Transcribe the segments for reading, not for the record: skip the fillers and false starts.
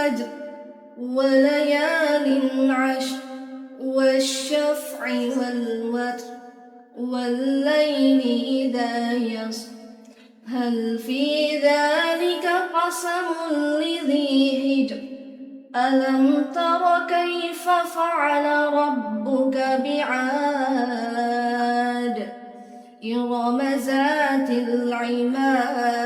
والفجر وليال عشر والشفع والوتر والليل إذا يسر هل في ذلك قسم لذي حجر ألم تر كيف فعل ربك بعاد إرم ذات العماد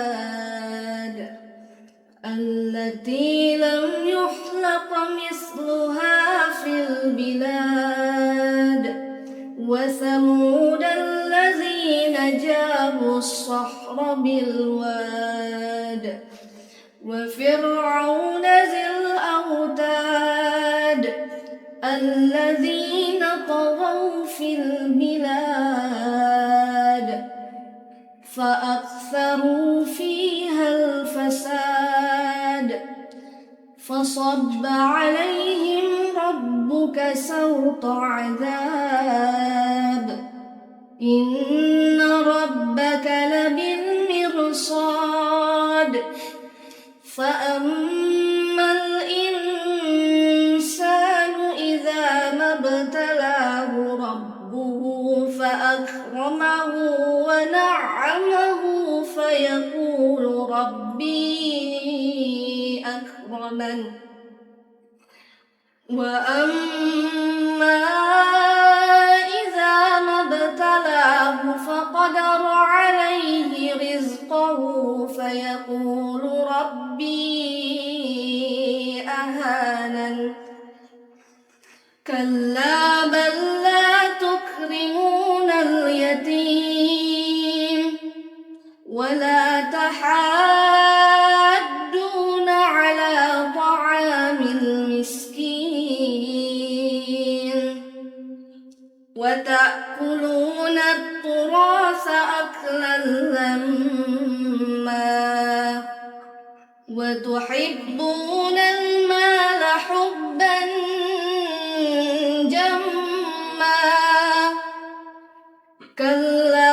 التي لم يخلق مثلها في البلاد وثمود الذين جابوا الصخر بالواد وفرعون ذي الأوتاد الذين طغوا في البلاد فأكثروا فيها الفساد فصب عليهم ربك سوط عذاب إن ربك لبالمرصاد فأما الإنسان إذا ما ابتلاه ربه فأكرمه ونعمه فيقول ربي أكرمن وأما إذا ما ابتلاه فقدر عليه رزقه فيقول ربي أهانن كلا بل لا تكرمون اليتيم ولا تحاضون على طعام المسكين وتأكلون التراث أكلا لما وتحبون المال حبا جما كلا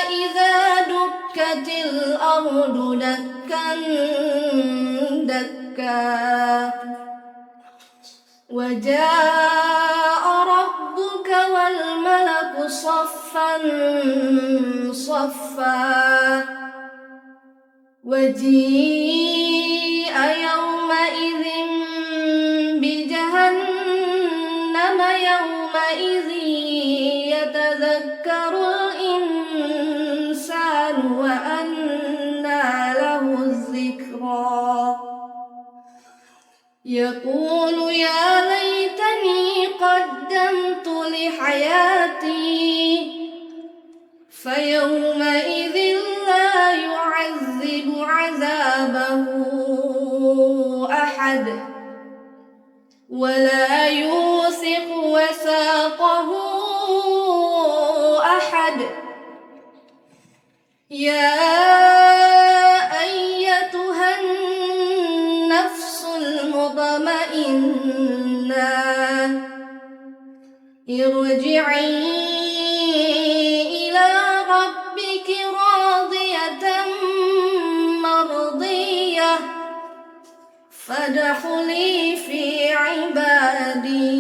إذا دكت الأرض دكا دكا وجاء ربك والملك صفا صفا وجيء يومئذ بجهنم يومئذ يتذكر الإنسان وأنى له الذكرى يقول يا ليتني قدمت لحياتي فيومئذ لا يعذب عذابه أحد ولا يوثق وثاقه أحد يا أيتها النفس المطمئنة ارجعي إلى ربك راضية مرضية فادخلي في عبادي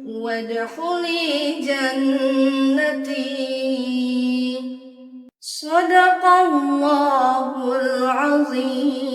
وادخلي جنتي صدق الله العظيم.